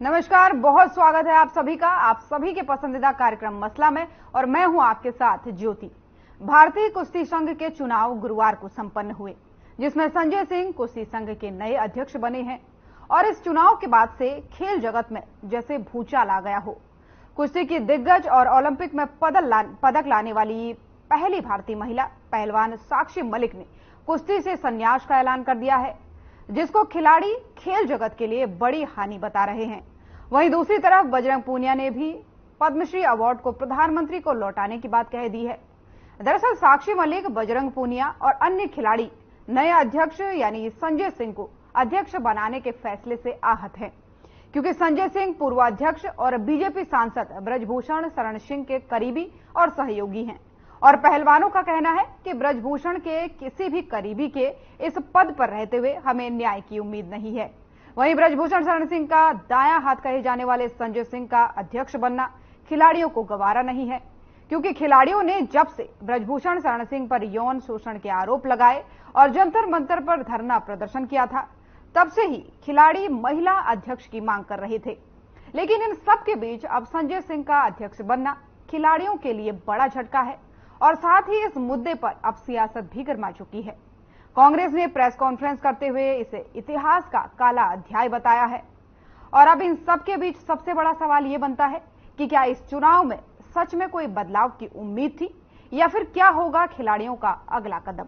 नमस्कार, बहुत स्वागत है आप सभी का आप सभी के पसंदीदा कार्यक्रम मसला में। और मैं हूं आपके साथ ज्योति। भारतीय कुश्ती संघ के चुनाव गुरुवार को संपन्न हुए, जिसमें संजय सिंह कुश्ती संघ के नए अध्यक्ष बने हैं। और इस चुनाव के बाद से खेल जगत में जैसे भूचाल आ गया हो। कुश्ती की दिग्गज और ओलंपिक में पदक लाने वाली पहली भारतीय महिला पहलवान साक्षी मलिक ने कुश्ती से संन्यास का ऐलान कर दिया है, जिसको खिलाड़ी खेल जगत के लिए बड़ी हानि बता रहे हैं। वहीं दूसरी तरफ बजरंग पूनिया ने भी पद्मश्री अवार्ड को प्रधानमंत्री को लौटाने की बात कह दी है। दरअसल साक्षी मलिक, बजरंग पूनिया और अन्य खिलाड़ी नए अध्यक्ष यानी संजय सिंह को अध्यक्ष बनाने के फैसले से आहत हैं, क्योंकि संजय सिंह पूर्व अध्यक्ष और बीजेपी सांसद ब्रजभूषण शरण सिंह के करीबी और सहयोगी हैं। और पहलवानों का कहना है कि ब्रजभूषण के किसी भी करीबी के इस पद पर रहते हुए हमें न्याय की उम्मीद नहीं है। वहीं ब्रजभूषण शरण सिंह का दायां हाथ कहे जाने वाले संजय सिंह का अध्यक्ष बनना खिलाड़ियों को गवारा नहीं है, क्योंकि खिलाड़ियों ने जब से ब्रजभूषण शरण सिंह पर यौन शोषण के आरोप लगाए और जंतर मंतर पर धरना प्रदर्शन किया था, तब से ही खिलाड़ी महिला अध्यक्ष की मांग कर रहे थे। लेकिन इन सब के बीच अब संजय सिंह का अध्यक्ष बनना खिलाड़ियों के लिए बड़ा झटका है। और साथ ही इस मुद्दे पर अब सियासत भी गर्मा चुकी है। कांग्रेस ने प्रेस कॉन्फ्रेंस करते हुए इसे इतिहास का काला अध्याय बताया है। और अब इन सब के बीच सबसे बड़ा सवाल यह बनता है कि क्या इस चुनाव में सच में कोई बदलाव की उम्मीद थी, या फिर क्या होगा खिलाड़ियों का अगला कदम।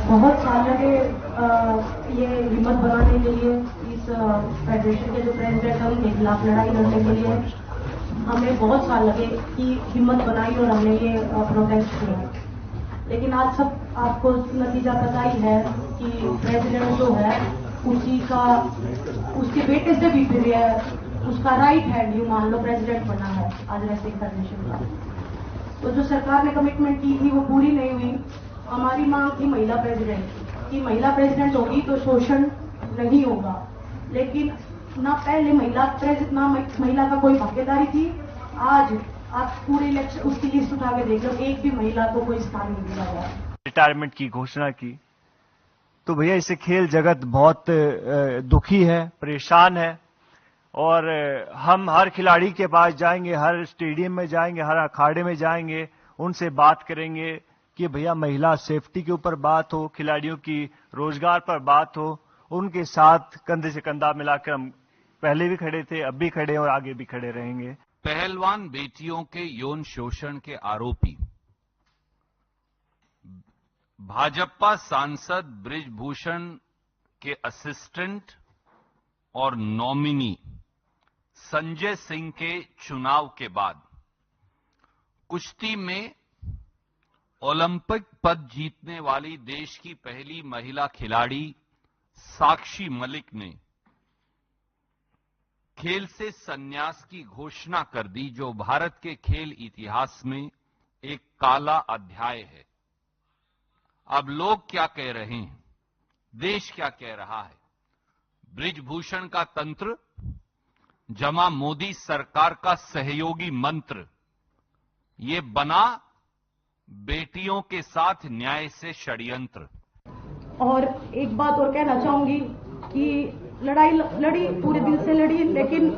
बहुत साल लगे ये हिम्मत बनाने के लिए, इस फेडरेशन के जो प्रेसिडेंट है उनके खिलाफ लड़ाई लड़ने के लिए हमें बहुत साल लगे कि हिम्मत बनाई और हमने ये प्रोटेस्ट किया। लेकिन आज सब आपको नतीजा पता ही है कि प्रेसिडेंट जो है उसके बेटे से भी फिर है, उसका राइट हैंड यू मान लो प्रेसिडेंट बना है आज रेसलिंग फेडरेशन का। तो जो सरकार ने कमिटमेंट की थी वो पूरी नहीं हुई। हमारी मांग थी महिला प्रेसिडेंट की, महिला प्रेसिडेंट होगी तो शोषण नहीं होगा। लेकिन ना पहले महिला का कोई भागीदारी थी। आज आप पूरे इलेक्शन उसकी लिस्ट उठा के देख लो, एक भी महिला को कोई स्थान नहीं दिया गया। रिटायरमेंट की घोषणा की तो भैया इससे खेल जगत बहुत दुखी है, परेशान है। और हम हर खिलाड़ी के पास जाएंगे, हर स्टेडियम में जाएंगे, हर अखाड़े में जाएंगे, उनसे बात करेंगे कि भैया महिला सेफ्टी के ऊपर बात हो, खिलाड़ियों की रोजगार पर बात हो। उनके साथ कंधे से कंधा मिलाकर हम पहले भी खड़े थे, अब भी खड़े और आगे भी खड़े रहेंगे। पहलवान बेटियों के यौन शोषण के आरोपी भाजपा सांसद ब्रिजभूषण के असिस्टेंट और नॉमिनी संजय सिंह के चुनाव के बाद कुश्ती में ओलंपिक पद जीतने वाली देश की पहली महिला खिलाड़ी साक्षी मलिक ने खेल से संन्यास की घोषणा कर दी, जो भारत के खेल इतिहास में एक काला अध्याय है। अब लोग क्या कह रहे हैं, देश क्या कह रहा है। ब्रिजभूषण का तंत्र जमा मोदी सरकार का सहयोगी मंत्र, ये बना बेटियों के साथ न्याय से षड्यंत्र। और एक बात और कहना चाहूंगी कि लड़ाई लड़ी, पूरे दिल से लड़ी, लेकिन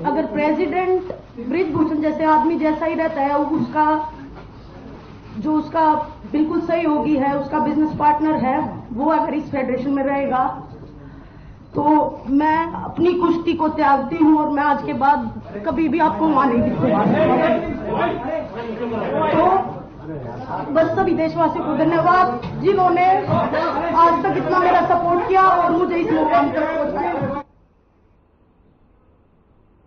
अगर प्रेसिडेंट ब्रिजभूषण जैसे आदमी जैसा ही रहता है, उसका बिल्कुल सहयोगी है, उसका बिजनेस पार्टनर है, वो अगर इस फेडरेशन में रहेगा तो मैं अपनी कुश्ती को त्यागती हूं और मैं आज के बाद कभी भी आपको वहां नहीं दिखूंगा। तो बस सभी देशवासियों को धन्यवाद जिन्होंने आज तक इतना मेरा सपोर्ट किया और मुझे इस मुकाम तक पहुंचाया।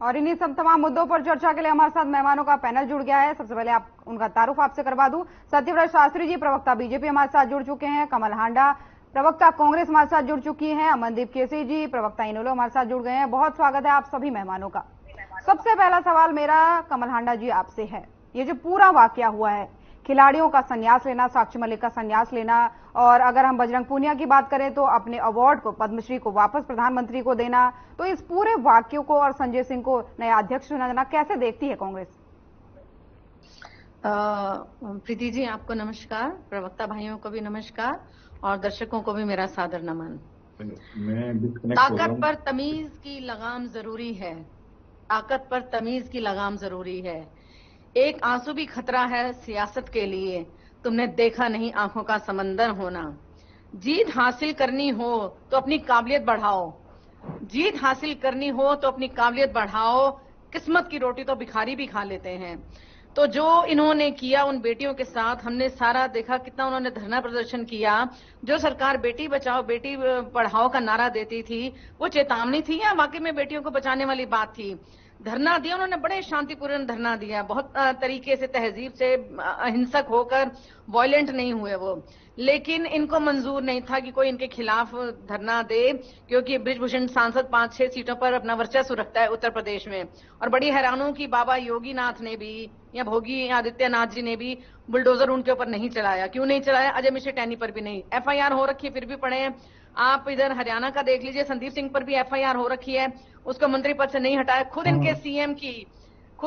और इन्हीं सब तमाम मुद्दों पर चर्चा के लिए हमारे साथ मेहमानों का पैनल जुड़ गया है। सबसे पहले उनका तारुफ आपसे करवा दूं। सत्यव्रत शास्त्री जी, प्रवक्ता बीजेपी, हमारे साथ जुड़ चुके हैं। कमल हांडा, प्रवक्ता कांग्रेस, हमारे साथ जुड़ चुकी हैं। अमनदीप केसी जी, प्रवक्ता इनेलो, हमारे साथ जुड़ गए हैं। बहुत स्वागत है आप सभी मेहमानों का। सबसे पहला सवाल मेरा कमल हांडा जी आपसे है। ये जो पूरा वाकया हुआ है, खिलाड़ियों का संन्यास लेना, साक्षी मलिक का संन्यास लेना, और अगर हम बजरंग पूनिया की बात करें तो अपने अवार्ड को, पद्मश्री को वापस प्रधानमंत्री को देना, तो इस पूरे वाक्य को और संजय सिंह को नया अध्यक्ष चुना जाना कैसे देखती है कांग्रेस? प्रीति जी, आपको नमस्कार, प्रवक्ता भाइयों को भी नमस्कार और दर्शकों को भी मेरा सादर नमन। ताकत पर तमीज की लगाम जरूरी है, ताकत पर तमीज की लगाम जरूरी है। एक आंसू भी खतरा है सियासत के लिए, तुमने देखा नहीं आंखों का समंदर होना। जीत हासिल करनी हो तो अपनी काबिलियत बढ़ाओ, जीत हासिल करनी हो तो अपनी काबिलियत बढ़ाओ। किस्मत की रोटी तो भिखारी भी खा लेते हैं। तो जो इन्होंने किया उन बेटियों के साथ, हमने सारा देखा कितना उन्होंने धरना प्रदर्शन किया। जो सरकार बेटी बचाओ बेटी पढ़ाओ का नारा देती थी, वो चेतावनी थी या वाकई में बेटियों को बचाने वाली बात थी? धरना दिया उन्होंने, बड़े शांतिपूर्ण धरना दिया, बहुत तरीके से, तहजीब से, अहिंसक होकर, वॉयलेंट नहीं हुए वो। लेकिन इनको मंजूर नहीं था कि कोई इनके खिलाफ धरना दे, क्योंकि बृजभूषण सांसद 5-6 सीटों पर अपना वर्चस्व रखता है उत्तर प्रदेश में। और बड़ी हैरान हूं कि बाबा योगीनाथ ने भी या भोगी आदित्यनाथ जी ने भी बुलडोजर उनके ऊपर नहीं चलाया। क्यों नहीं चलाया? अजय मिश्र टैनी पर भी नहीं। FIR हो रखी है, फिर भी पड़े। आप इधर हरियाणा का देख लीजिए, संदीप सिंह पर भी FIR हो रखी है, उसको मंत्री पद से नहीं हटाया। खुद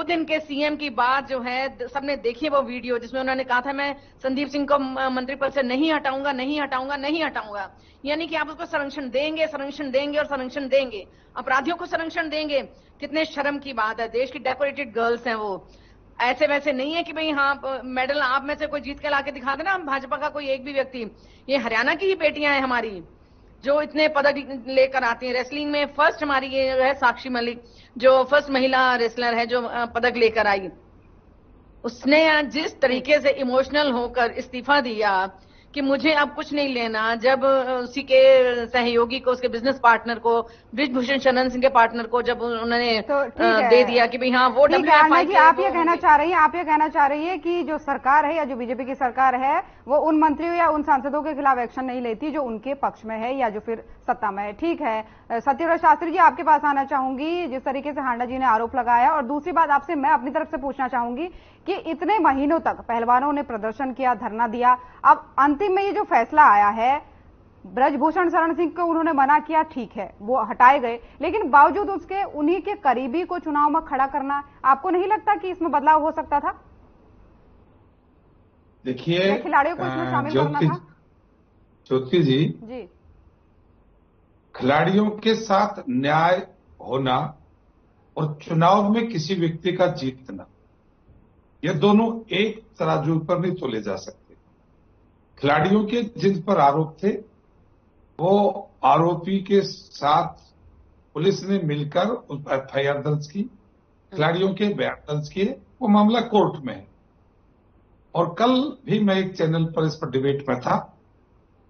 इनके सीएम की बात जो है, सबने देखी वो वीडियो जिसमें उन्होंने कहा था मैं संदीप सिंह को मंत्री पद से नहीं हटाऊंगा, नहीं हटाऊंगा, नहीं हटाऊंगा। यानी कि आप उसको संरक्षण देंगे, संरक्षण देंगे और संरक्षण देंगे, अपराधियों को संरक्षण देंगे। कितने शर्म की बात है। देश की डेकोरेटेड गर्ल्स हैं वो, ऐसे वैसे नहीं है कि भाई हाँ मेडल आप में से कोई जीत के लाके दिखा देना, हम भाजपा का कोई एक भी व्यक्ति। ये हरियाणा की ही बेटियां हैं हमारी जो इतने पदक लेकर आती हैं। रेसलिंग में फर्स्ट हमारी ये है साक्षी मलिक, जो फर्स्ट महिला रेसलर है जो पदक लेकर आई। उसने जिस तरीके से इमोशनल होकर इस्तीफा दिया कि मुझे अब कुछ नहीं लेना, जब उसी के सहयोगी को, उसके बिजनेस पार्टनर को, बृजभूषण शरण सिंह के पार्टनर को जब उन्होंने तो दे दिया कि भाई हाँ वो WFI जी, आप ये कहना चाह रही है कि जो सरकार है या जो बीजेपी की सरकार है वो उन मंत्रियों या उन सांसदों के खिलाफ एक्शन नहीं लेती जो उनके पक्ष में है या जो फिर सत्ता में है। ठीक है, सत्यव्रत शास्त्री जी आपके पास आना चाहूंगी। जिस तरीके से हांडा जी ने आरोप लगाया, और दूसरी बात आपसे मैं अपनी तरफ से पूछना चाहूंगी कि इतने महीनों तक पहलवानों ने प्रदर्शन किया, धरना दिया, अब अंतिम में ये जो फैसला आया है, ब्रजभूषण शरण सिंह को उन्होंने मना किया, ठीक है वो हटाए गए, लेकिन बावजूद उसके उन्हीं के करीबी को चुनाव में खड़ा करना, आपको नहीं लगता कि इसमें बदलाव हो सकता था? देखिए, खिलाड़ियों को इसमें शामिल करना था। ज्योति जी, खिलाड़ियों के साथ न्याय होना और चुनाव में किसी व्यक्ति का जीतना, ये दोनों एक तराजू पर नहीं तोले जा सकते। खिलाड़ियों के जिन पर आरोप थे, वो आरोपी के साथ पुलिस ने मिलकर उस पर FIR दर्ज की, खिलाड़ियों के बयान दर्ज किए, वो मामला कोर्ट में है। और कल भी मैं एक चैनल पर इस पर डिबेट में था,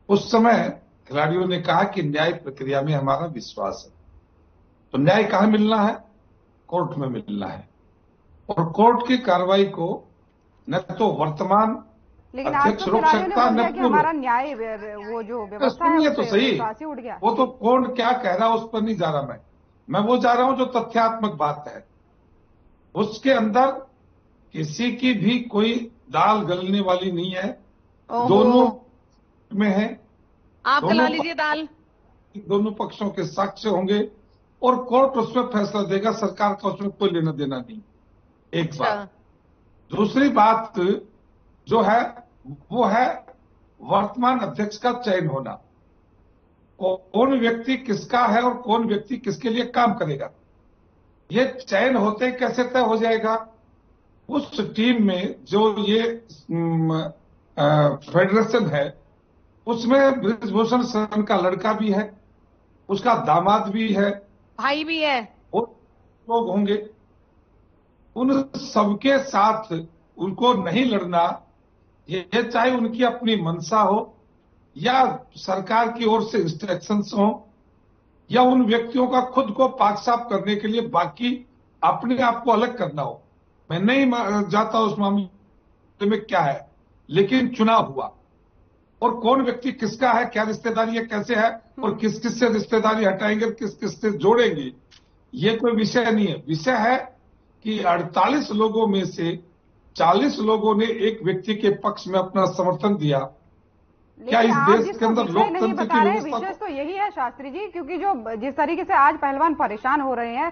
उस समय खिलाड़ियों ने कहा कि न्याय प्रक्रिया में हमारा विश्वास है। तो न्याय कहां मिलना है? कोर्ट में मिलना है। और कोर्ट की कार्रवाई को न तो वर्तमान अध्यक्ष रोक सकता, न पूर्व। हमारा न्याय वो जो व्यवस्था है तो सही, उठ गया। वो तो कौन क्या कह रहा है उस पर नहीं जा रहा मैं वो जा रहा हूं जो तथ्यात्मक बात है। उसके अंदर किसी की भी कोई दाल गलने वाली नहीं है, दोनों में है। आप गला लीजिए दाल। दोनों पक्षों के साक्ष्य होंगे और कोर्ट उसमें फैसला देगा, सरकार का उसमें कोई लेना देना नहीं। एक बात। दूसरी बात जो है वो है वर्तमान अध्यक्ष का चयन होना। कौन व्यक्ति किसका है और कौन व्यक्ति किसके लिए काम करेगा, ये चयन होते कैसे तय हो जाएगा? उस टीम में जो ये फेडरेशन है, उसमें बृजभूषण शरण का लड़का भी है, उसका दामाद भी है, भाई भी है, और लोग होंगे। उन सबके साथ उनको नहीं लड़ना, ये चाहे उनकी अपनी मंशा हो या सरकार की ओर से इंस्ट्रक्शंस हो या उन व्यक्तियों का खुद को पाक साफ करने के लिए बाकी अपने आप को अलग करना हो। मैं नहीं जाता उस मामले में क्या है, लेकिन चुनाव हुआ और कौन व्यक्ति किसका है, क्या रिश्तेदारी है, कैसे है और किस किस से रिश्तेदारी हटाएंगे, किस किस से जोड़ेंगे, ये कोई विषय नहीं है। विषय है कि 48 लोगों में से 40 लोगों ने एक व्यक्ति के पक्ष में अपना समर्थन दिया क्या इस देश के अंदर नहीं लोकतंत्र बता की रहे, व्यवस्था विशेष तो यही है शास्त्री जी, क्योंकि जो जिस तरीके से आज पहलवान परेशान हो रहे हैं,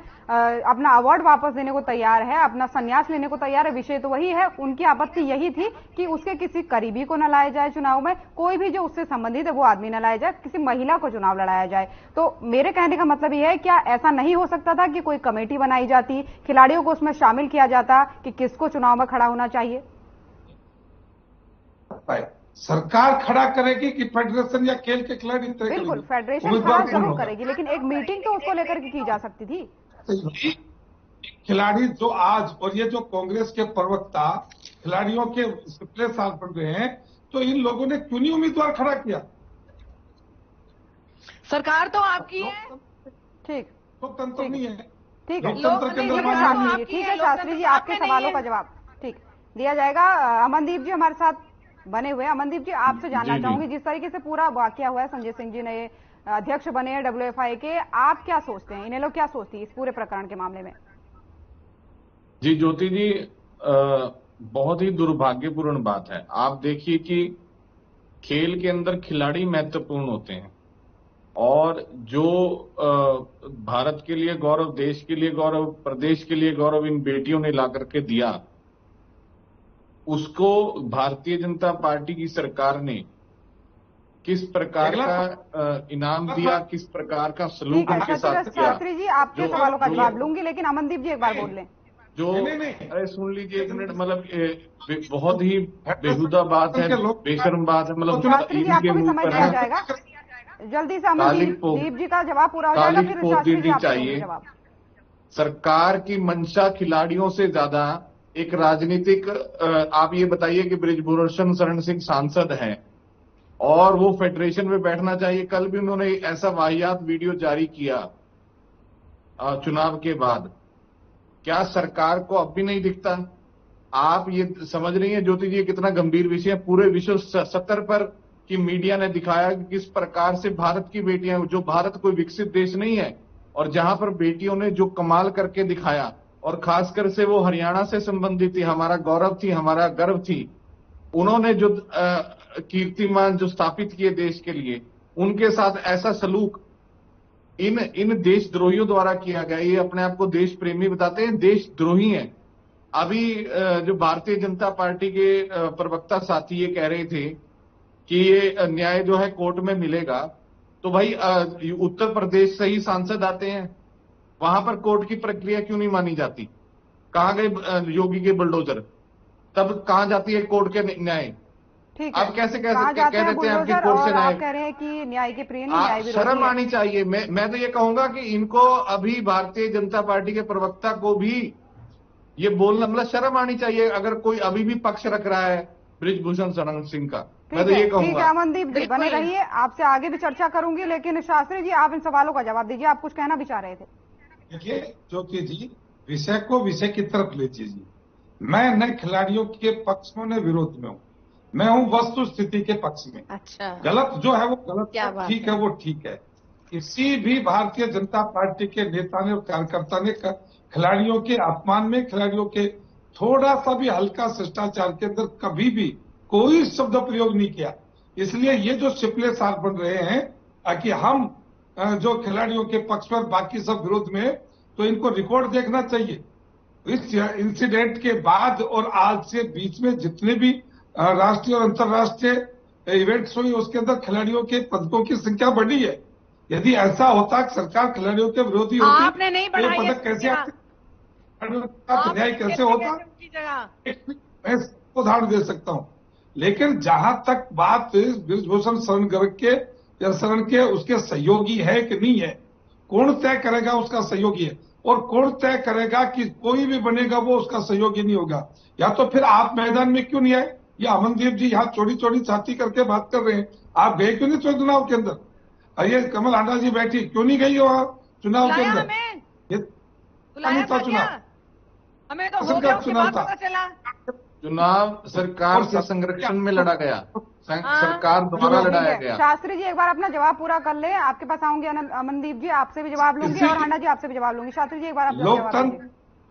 अपना अवार्ड वापस देने को तैयार है, अपना संन्यास लेने को तैयार है, विषय तो वही है। उनकी आपत्ति यही थी कि उसके किसी करीबी को न लाया जाए चुनाव में, कोई भी जो उससे संबंधित है वो आदमी न लाया जाए, किसी महिला को चुनाव लड़ाया जाए। तो मेरे कहने का मतलब यह है, क्या ऐसा नहीं हो सकता था कि कोई कमेटी बनाई जाती, खिलाड़ियों को उसमें शामिल किया जाता कि किसको चुनाव में खड़ा होना चाहिए? सरकार खड़ा करेगी कि फेडरेशन या खेल के खिलाड़ी तय करेंगे? बिल्कुल, फेडरेशन खड़ा जरूर करेगी, लेकिन एक मीटिंग तो उसको लेकर के की जा सकती थी। खिलाड़ी जो आज, और ये जो कांग्रेस के प्रवक्ता खिलाड़ियों के पिछले साल बन रहे हैं, तो इन लोगों ने क्यों नहीं उम्मीदवार खड़ा किया? सरकार तो आपकी है। ठीक, लोकतंत्र नहीं है। ठीक है, ठीक है शास्त्री जी, आपके सवालों का जवाब ठीक दिया जाएगा। अमनदीप जी हमारे साथ बने हुए। अमनदीप जी, आपसे जानना चाहूंगी, जिस तरीके से पूरा वाकया हुआ है, संजय सिंह जी नए अध्यक्ष बने हैं WFI के, आप क्या सोचते हैं, इन्हें लोग क्या सोचती है इस पूरे प्रकरण के मामले में? जी ज्योति जी, बहुत ही दुर्भाग्यपूर्ण बात है। आप देखिए कि खेल के अंदर खिलाड़ी महत्वपूर्ण होते हैं, और जो भारत के लिए गौरव, देश के लिए गौरव, प्रदेश के लिए गौरव इन बेटियों ने ला करके दिया, उसको भारतीय जनता पार्टी की सरकार ने किस प्रकार का इनाम दिया, किस प्रकार का सलूक उनके साथ किया। शास्त्री जी, आपके सवालों का जवाब लूंगी, लेकिन अमनदीप जी एक बार बोल लें। अरे सुन लीजिए एक मिनट, मतलब बहुत ही बेहुदा बात है, बेशर्म बात है, मतलब शास्त्री जी आपको भी समझ लिया जाएगा। जल्दी से अमनदीप जी का जवाब पूरा हो जाएगा, फिर शास्त्री जी आपका जवाब। सरकार की मंशा खिलाड़ियों से ज्यादा एक राजनीतिक, आप ये बताइए कि बृजभूषण शरण सिंह सांसद हैं और वो फेडरेशन में बैठना चाहिए। कल भी उन्होंने ऐसा वाहियात वीडियो जारी किया चुनाव के बाद। क्या सरकार को अब भी नहीं दिखता? आप ये समझ रही हैं ज्योति जी, कितना गंभीर विषय है। पूरे विश्व स्तर पर कि मीडिया ने दिखाया कि किस प्रकार से भारत की बेटियां, जो भारत कोई विकसित देश नहीं है, और जहां पर बेटियों ने जो कमाल करके दिखाया, और खासकर से वो हरियाणा से संबंधित थी, हमारा गौरव थी, हमारा गर्व थी। उन्होंने जो कीर्तिमान जो स्थापित किए देश के लिए, उनके साथ ऐसा सलूक इन देशद्रोहियों द्वारा किया गया। ये अपने आप को देश प्रेमी बताते हैं, देशद्रोही हैं। अभी जो भारतीय जनता पार्टी के प्रवक्ता साथी ये कह रहे थे कि ये न्याय जो है कोर्ट में मिलेगा, तो भाई उत्तर प्रदेश से ही सांसद आते हैं, वहां पर कोर्ट की प्रक्रिया क्यों नहीं मानी जाती? कहां गए योगी के बुलडोजर? तब कहां जाती है कोर्ट के न्याय? ठीक आप कैसे कह देते हैं आपकी कोर्ट से न्याय? आप कह रहे हैं कि न्याय के प्रिय नहीं, न्याय विरोधी। शर्म आनी चाहिए। मैं तो ये कहूंगा कि इनको अभी भारतीय जनता पार्टी के प्रवक्ता को भी ये बोलना, मतलब शर्म आनी चाहिए अगर कोई अभी भी पक्ष रख रहा है बृजभूषण शरण सिंह का। मैं तो ये कहूंगा। ठीक है अमनदीप जी, बने रहिए, आपसे आगे भी चर्चा करूंगी, लेकिन शास्त्री जी आप इन सवालों का जवाब दीजिए। आप कुछ कहना भी चाह रहे थे। देखिए ज्योति जी, विषय को विषय की तरफ ले लीजिए। मैं न खिलाड़ियों के पक्ष में न विरोध में हूँ, मैं हूँ वस्तु स्थिति के पक्ष में। अच्छा, गलत जो है वो गलत, ठीक है वो ठीक है। किसी भी भारतीय जनता पार्टी के नेता ने और कार्यकर्ता ने खिलाड़ियों के अपमान में, खिलाड़ियों के थोड़ा सा भी हल्का शिष्टाचार के अंदर कभी भी कोई शब्द प्रयोग नहीं किया। इसलिए ये जो शिपले साथ बन रहे हैं कि हम जो खिलाड़ियों के पक्ष पर, बाकी सब विरोध में, तो इनको रिकॉर्ड देखना चाहिए। इस इंसिडेंट के बाद और आज से बीच में जितने भी राष्ट्रीय और अंतर्राष्ट्रीय इवेंट्स हुई, उसके अंदर खिलाड़ियों के पदकों की संख्या बढ़ी है। यदि ऐसा होता कि सरकार खिलाड़ियों के विरोधी होती, आपने नहीं बढ़ाई, पदक कैसे आते, न्याय कैसे होता, मैं उदाहरण दे सकता हूं। लेकिन जहां तक बात बृजभूषण शरण गर्ग के या शरण के उसके सहयोगी है कि नहीं है, कौन तय करेगा उसका सहयोगी है, और कौन तय करेगा कि कोई भी बनेगा वो उसका सहयोगी नहीं होगा? या तो फिर आप मैदान में क्यों नहीं आए? या अमनदीप जी यहाँ चोरी चोरी छाती करके बात कर रहे हैं, आप गए क्यों नहीं चुनाव के अंदर? ये कमल हांडा जी बैठी क्यों नहीं गई वहां चुनाव के अंदर? बुलाया था चुनाव, हमें तो हो गया, उसके बाद पता चला। चुनाव सरकार के संरक्षण में लड़ा गया, सरकार द्वारा लड़ाया गया। शास्त्री जी एक बार अपना जवाब पूरा कर ले, आपके पास आऊंगी अमनदीप जी, आपसे भी जवाब लूंगी और हांडा जी आपसे भी जवाब लूंगी। शास्त्री जी एक बार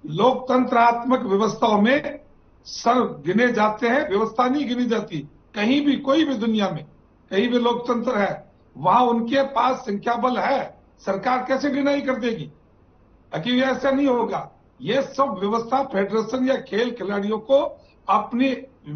लोकतंत्रात्मक व्यवस्थाओं में सर गिने जाते हैं, व्यवस्था नहीं गिनी जाती कहीं भी, कोई भी दुनिया में। कहीं भी लोकतंत्र है, वहां उनके पास संख्या बल है, सरकार कैसे डिनाई कर देगी? कि ऐसा नहीं होगा। ये सब व्यवस्था फेडरेशन या खेल खिलाड़ियों को अपनी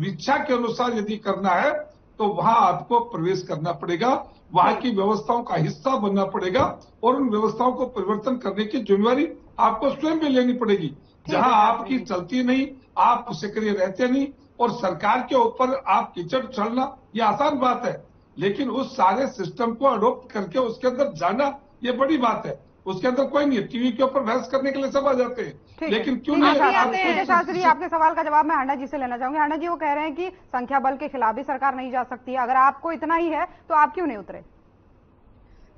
इच्छा के अनुसार यदि करना है तो वहां आपको प्रवेश करना पड़ेगा, वहां की व्यवस्थाओं का हिस्सा बनना पड़ेगा और उन व्यवस्थाओं को परिवर्तन करने की जिम्मेवारी आपको स्वयं भी लेनी पड़ेगी। जहां आपकी चलती नहीं, आप सक्रिय रहते नहीं और सरकार के ऊपर आप कीचड़ उछालना ये आसान बात है, लेकिन उस सारे सिस्टम को अडॉप्ट करके उसके अंदर जाना ये बड़ी बात है। उसके अंदर कोई नहीं है, टीवी के ऊपर बहस करने के लिए सब आ जाते हैं, लेकिन क्यों नहीं आते हैं? शास्त्री जी, आपके सवाल का जवाब मैं हांडा जी से लेना चाहूंगी। हांडा जी, वो कह रहे हैं कि संख्या बल के खिलाफ भी सरकार नहीं जा सकती है। अगर आपको इतना ही है तो आप क्यों नहीं उतरे?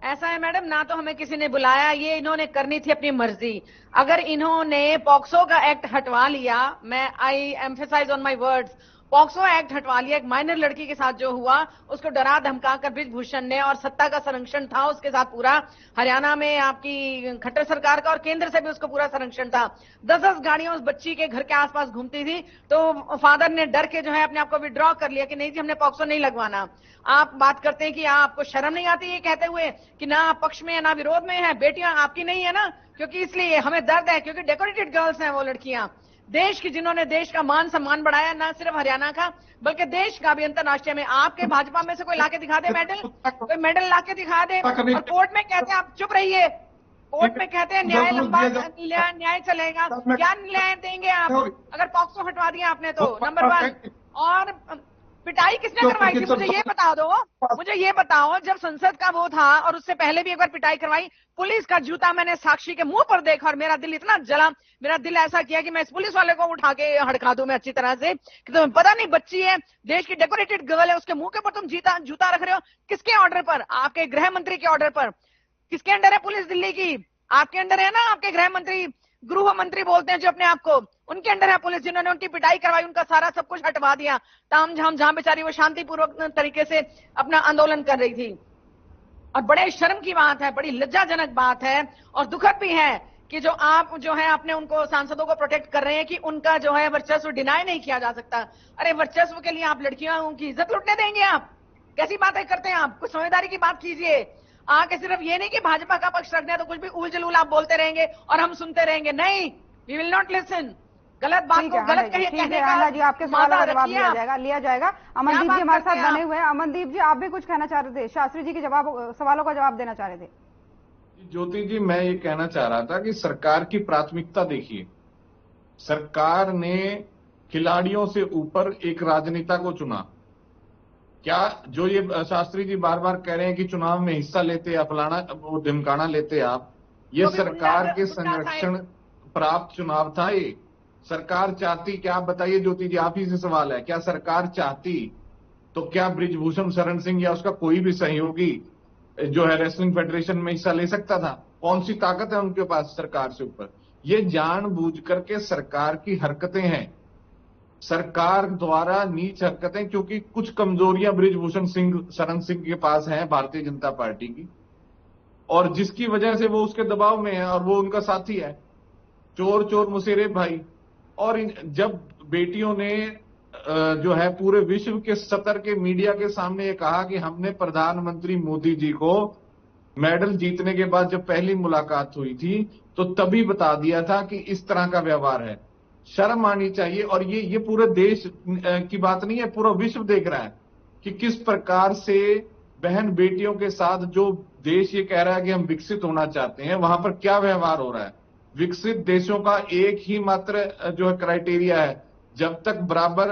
ऐसा है मैडम, ना तो हमें किसी ने बुलाया, ये इन्होंने करनी थी अपनी मर्जी। अगर इन्होंने पॉक्सो का एक्ट हटवा लिया, मैं I emphasize on my words, POCSO act हटवा लिया, एक माइनर लड़की के साथ जो हुआ उसको डरा धमका कर बृजभूषण ने, और सत्ता का संरक्षण था उसके साथ पूरा, हरियाणा में आपकी खट्टर सरकार का और केंद्र से भी उसको पूरा संरक्षण था। 10-10 गाड़ियां उस बच्ची के घर के आसपास घूमती थी, तो फादर ने डर के जो है अपने आप को विड्रॉ कर लिया कि नहीं जी, हमने पॉक्सो नहीं लगवाना। आप बात करते हैं कि आपको शर्म नहीं आती ये कहते हुए कि ना आप पक्ष में है ना विरोध में है, बेटियां आपकी नहीं है ना, क्योंकि इसलिए हमें दर्द है, क्योंकि डेकोरेटेड गर्ल्स हैं वो लड़कियां, देश की, जिन्होंने देश का मान सम्मान बढ़ाया, ना सिर्फ हरियाणा का बल्कि देश का भी अंतर्राष्ट्रीय में। आपके भाजपा में से कोई लाके दिखा दे मेडल, कोई मेडल लाके दिखा दे। और कोर्ट में कहते हैं आप चुप रहिए, कोर्ट में कहते हैं न्याय लंबा, न्याय चलेगा, क्या न्याय देंगे आप अगर पॉक्सो हटवा दिया आपने तो? नंबर 1। और पिटाई किसने करवाई थी मुझे ये बता दो, मुझे ये बताओ। जब संसद का वो था और उससे पहले भी एक बार पिटाई करवाई, पुलिस का जूता मैंने साक्षी के मुंह पर देखा और मेरा दिल इतना जला, मेरा दिल ऐसा किया कि मैं इस पुलिस वाले को उठा के हड़का दूं मैं अच्छी तरह से, कि तुम्हें पता नहीं बच्ची है, देश की डेकोरेटेड गर्ल है, उसके मुंह के ऊपर तुम जूता रख रहे हो। किसके ऑर्डर पर? आपके गृह मंत्री के ऑर्डर पर। किसके अंडर है पुलिस दिल्ली की? आपके अंडर है ना, आपके गृह मंत्री, गृह मंत्री बोलते हैं जो अपने आप को, उनके अंडर है पुलिस, जिन्होंने उनकी पिटाई करवाई, उनका सारा सब कुछ हटवा दिया, ताम झाम, जहां बेचारी वो शांतिपूर्वक तरीके से अपना आंदोलन कर रही थी। और बड़े शर्म की बात है, बड़ी लज्जाजनक बात है और दुखद भी है कि जो आप जो है अपने उनको सांसदों को प्रोटेक्ट कर रहे हैं कि उनका जो है वर्चस्व डिनाई नहीं किया जा सकता। अरे वर्चस्व के लिए आप लड़कियों की इज्जत लुटने देंगे? आप कैसी बातें करते हैं? आप कुछ समझदारी की बात कीजिए। आके सिर्फ ये नहीं कि भाजपा का पक्ष रखना है तो कुछ भी उल जलूल आप बोलते रहेंगे और हम सुनते रहेंगे। नहीं, वी विल नॉट लिसन। गलत बात को गलत कहिए, कहने का जी, आपके सवाल का जवाब लिया जाएगा। अमनदीप जी हमारे साथ बने हुए हैं। अमनदीप जी, आप भी कुछ कहना चाह रहे थे, शास्त्री जी के सवालों का जवाब देना चाह रहे थे। ज्योति जी, मैं ये कहना चाह रहा था कि सरकार की प्राथमिकता देखिए, सरकार ने खिलाड़ियों से ऊपर एक राजनेता को चुना। क्या जो ये शास्त्री जी बार बार कह रहे हैं कि चुनाव में हिस्सा लेते या फलाना वो ढिमकाना लेते आप, ये सरकार के संरक्षण प्राप्त चुनाव था। ये सरकार चाहती, क्या आप बताइए ज्योति जी, आप ही से सवाल है, क्या सरकार चाहती तो क्या बृजभूषण शरण सिंह या उसका कोई भी सहयोगी जो है रेसलिंग फेडरेशन में हिस्सा ले सकता था? कौन सी ताकत है उनके पास सरकार से ऊपर? ये जानबूझ करके सरकार की हरकतें हैं, सरकार द्वारा नीच हरकतें, क्योंकि कुछ कमजोरियां बृजभूषण शरण सिंह के पास हैं भारतीय जनता पार्टी की, और जिसकी वजह से वो उसके दबाव में है और वो उनका साथी है। चोर चोर मुसेरे भाई। और जब बेटियों ने जो है पूरे विश्व के सतर के मीडिया के सामने ये कहा कि हमने प्रधानमंत्री मोदी जी को मेडल जीतने के बाद जब पहली मुलाकात हुई थी तो तभी बता दिया था कि इस तरह का व्यवहार है, शर्म आनी चाहिए। और ये पूरे देश की बात नहीं है, पूरा विश्व देख रहा है कि किस प्रकार से बहन बेटियों के साथ जो देश ये कह रहा है कि हम विकसित होना चाहते हैं, वहां पर क्या व्यवहार हो रहा है। विकसित देशों का एक ही मात्र जो है क्राइटेरिया है, जब तक बराबर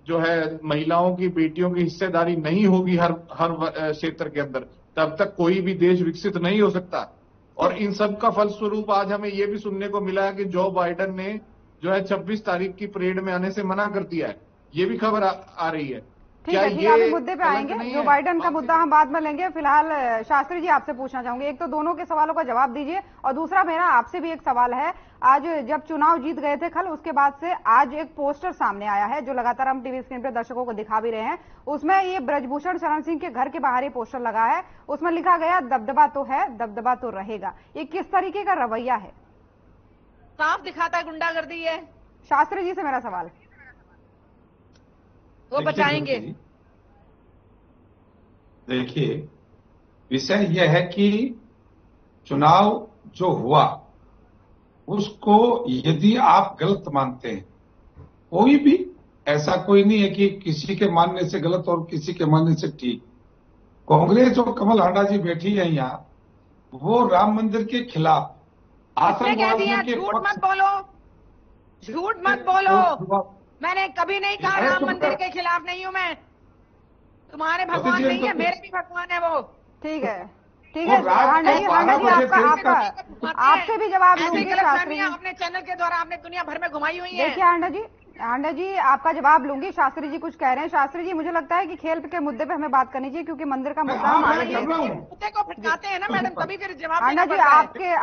जो है महिलाओं की, बेटियों की हिस्सेदारी नहीं होगी हर क्षेत्र के अंदर, तब तक कोई भी देश विकसित नहीं हो सकता। और इन सब का फलस्वरूप आज हमें यह भी सुनने को मिला है कि जो बाइडेन ने जो है 26 तारीख की परेड में आने से मना कर दिया है, ये भी खबर आ रही है। ठीक है, ठीक है, अभी मुद्दे पे आएंगे। जो बाइडेन का मुद्दा हम बाद में लेंगे। फिलहाल शास्त्री जी आपसे पूछना चाहूंगी, एक तो दोनों के सवालों का जवाब दीजिए और दूसरा मेरा आपसे भी एक सवाल है। आज जब चुनाव जीत गए थे कल, उसके बाद से आज एक पोस्टर सामने आया है जो लगातार हम टीवी स्क्रीन पर दर्शकों को दिखा भी रहे हैं। उसमें ये बृजभूषण शरण सिंह के घर के बाहर ये पोस्टर लगा है, उसमें लिखा गया दबदबा तो है, दबदबा तो रहेगा। ये किस तरीके का रवैया है? साफ दिखाता है गुंडागर्दी है। शास्त्री जी से मेरा सवाल, वो बचाएंगे। देखिए, विषय यह है कि चुनाव जो हुआ उसको यदि आप गलत मानते हैं, कोई भी, ऐसा कोई नहीं है कि किसी के मानने से गलत और किसी के मानने से ठीक। कांग्रेस जो कमल हांडा जी बैठी है यहाँ, वो राम मंदिर के खिलाफ आतंकवादियों के झूठ मत बोलो, झूठ मत बोलो। मैंने कभी नहीं कहा राम मंदिर के खिलाफ नहीं हूं मैं। तुम्हारे भगवान नहीं है, मेरे भी भगवान है वो। ठीक है, ठीक है हांडा जी, आपसे भी जवाब लूंगी। शास्त्री अपने चैनल के द्वारा आपने दुनिया भर में घुमाई हुई है। देखिए हांडा जी आपका जवाब लूंगी। शास्त्री जी कुछ कह रहे हैं। शास्त्री जी, मुझे लगता है कि खेल के मुद्दे पे हमें बात करनी चाहिए, क्योंकि मंदिर का मुद्दा मुद्दे को भटकाते हैं ना मैडम, तभी फिर जवाब। हांडा जी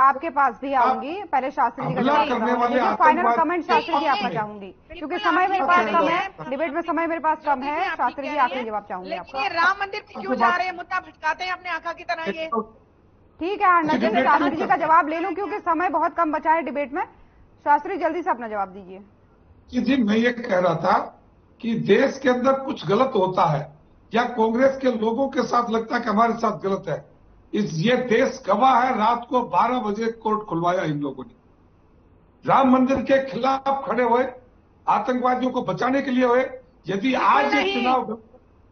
आपके पास भी आऊंगी, पहले शास्त्री जी का जवाब, फाइनल कमेंट शास्त्री जी आपका चाहूंगी, क्योंकि समय मेरे पास कम है, डिबेट में समय मेरे पास कम है। शास्त्री जी आखिरी जवाब चाहूंगी आपका। राम मंदिर क्यों जा रहे हैं, मुद्दा भटकाते हैं अपने आका की तरह ये। ठीक है हांडा जी, शास्त्री जी का जवाब ले लूं, क्योंकि समय बहुत कम बचा है डिबेट में। शास्त्री जल्दी से अपना जवाब दीजिए। जी, मैं ये कह रहा था कि देश के अंदर कुछ गलत होता है या कांग्रेस के लोगों के साथ लगता है कि हमारे साथ गलत है, ये देश गवाह है। रात को 12 बजे कोर्ट खुलवाया इन लोगों ने, राम मंदिर के खिलाफ खड़े हुए, आतंकवादियों को बचाने के लिए हुए। यदि आज ये चुनाव,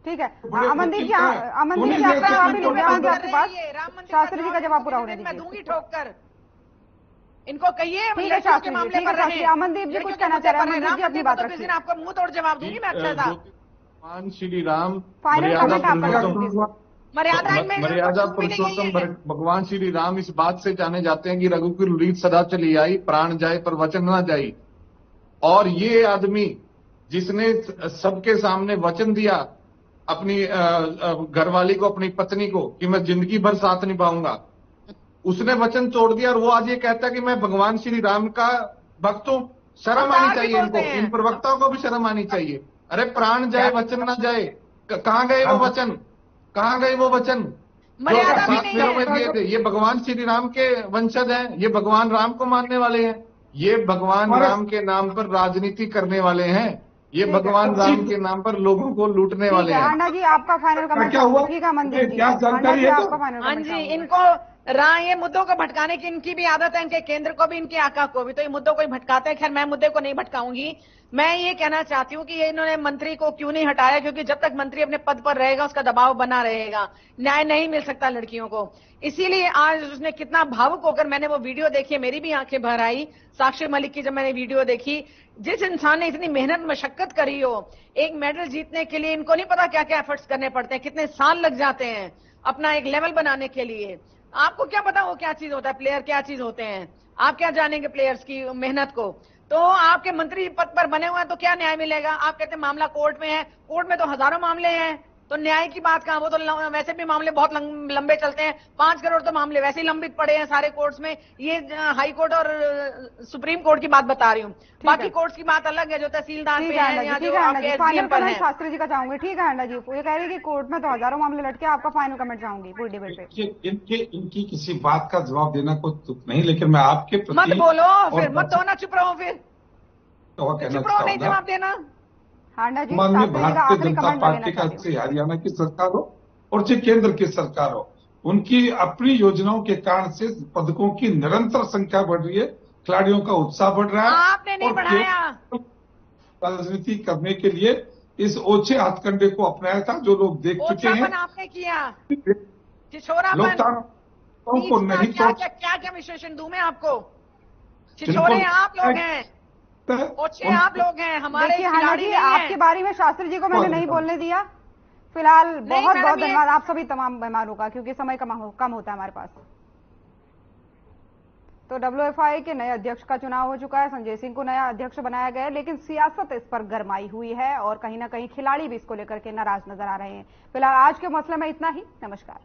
ठीक है अमनदीप जी, अमनदीप जी आपका जवाब भी लूंगी आपके पास। शास्त्री जी का जवाब पूरा होने दीजिए। मैं दूंगी ठोक कर, इनको कहिए ठीक है शास्त्री जी, ठीक है शास्त्री। अमनदीप जी कुछ कहना चाह रहे हैं, अमनदीप जी अपनी बात रखिए। आपको मुंह तोड़ जवाब दूंगी मैं। अच्छा था, भगवान श्री राम फाइनल कमेंट आपका मर्यादा पुरुषोत्तम भगवान श्री राम इस बात से जाने जाते हैं कि रघुकुल रीत सदा चली आई, प्राण जाए पर वचन ना जाई। और ये आदमी जिसने सबके सामने वचन दिया अपनी घरवाली को, अपनी पत्नी को, कि मैं जिंदगी भर साथ निभाऊंगा, उसने वचन तोड़ दिया और वो आज ये कहता है कि मैं भगवान श्री राम का भक्त हूं। शर्म आनी चाहिए इनको, इन प्रवक्ताओं को भी शर्म आनी चाहिए। अरे प्राण जाए वचन ना जाए, कहां गए वो वचन, कहां गए वो वचन जो 7 फेरों में दिए थे। ये भगवान श्री राम के वंशज हैं, ये भगवान राम को मानने वाले हैं, ये भगवान राम के नाम पर राजनीति करने वाले हैं, ये भगवान राम के नाम पर लोगों को लूटने वाले हैं। हांडा जी आपका फाइनल कमेंट क्या हुआ, ठीक है मंदिर जी, क्या जानकारी है आपका फाइनल हाँ कमेंट। जी, इनको ये मुद्दों को भटकाने की इनकी भी आदत है, इनके केंद्र को भी, इनके आका को भी, तो ये मुद्दों को ही भटकाते हैं। खैर मैं मुद्दे को नहीं भटकाऊंगी। मैं ये कहना चाहती हूँ कि ये इन्होंने मंत्री को क्यों नहीं हटाया, क्योंकि जब तक मंत्री अपने पद पर रहेगा उसका दबाव बना रहेगा, न्याय नहीं मिल सकता लड़कियों को। इसीलिए आज उसने कितना भावुक होकर, मैंने वो वीडियो देखी, मेरी भी आंखें भर आई साक्षी मलिक की जब मैंने वीडियो देखी। जिस इंसान ने इतनी मेहनत मशक्कत करी हो एक मेडल जीतने के लिए, इनको नहीं पता क्या क्या एफर्ट्स करने पड़ते हैं, कितने साल लग जाते हैं अपना एक लेवल बनाने के लिए। आपको क्या पता वो क्या चीज होता है, प्लेयर क्या चीज होते हैं, आप क्या जानेंगे प्लेयर्स की मेहनत को। तो आपके मंत्री पद पर बने हुए हैं तो क्या न्याय मिलेगा। आप कहते हैं मामला कोर्ट में है, कोर्ट में तो हजारों मामले हैं, तो न्याय की बात कहां। वो तो वैसे भी मामले बहुत लंबे चलते हैं, 5 करोड़ तो मामले वैसे ही लंबित पड़े हैं सारे कोर्ट्स में। ये हाई कोर्ट और सुप्रीम कोर्ट की बात बता रही हूँ, बाकी कोर्ट्स की बात अलग है जो तहसीलदार पे है या जो आपके एसडीएम पर है। शास्त्री जी का चाहूंगी। ठीक है हांडा जी, ये कह रही है कि कोर्ट में तो हजारों मामले लटके। आपका फाइनल कमेंट चाहूंगी पूरी डिबेट पे। इनकी किसी बात का जवाब देना कोई तुक नहीं, लेकिन मैं आपके प्रति मत बोलो फिर, मत दो ना, चुप रहो फिर, चुप रहो, नहीं जवाब देना। हांडा जी माननीय भारतीय जनता पार्टी का चाहे हरियाणा की सरकार हो और चाहे केंद्र की सरकार हो, उनकी अपनी योजनाओं के कारण से पदकों की निरंतर संख्या बढ़ रही है, खिलाड़ियों का उत्साह बढ़ रहा है। आपने नहीं बढ़ाया। राजनीति करने के लिए इस ओछे हथकंडे को अपनाया था, जो लोग देख चुके हैं। आपने किया छिछोरापन को नहीं, क्या विश्लेषण दूं मैं आपको। छिछोरे आप लोग हैं, ओछे आप लोग हैं, हमारे खिलाड़ी नहीं हैं। आपके बारे में शास्त्री जी को मैंने नहीं बोलने दिया। फिलहाल बहुत बहुत धन्यवाद आप सभी तमाम मेहमानों का, क्योंकि समय कम होता है हमारे पास। तो WFI के नए अध्यक्ष का चुनाव हो चुका है, संजय सिंह को नया अध्यक्ष बनाया गया है, लेकिन सियासत इस पर गरमाई हुई है और कहीं ना कहीं खिलाड़ी भी इसको लेकर के नाराज नजर आ रहे हैं। फिलहाल आज के मसले में इतना ही। नमस्कार।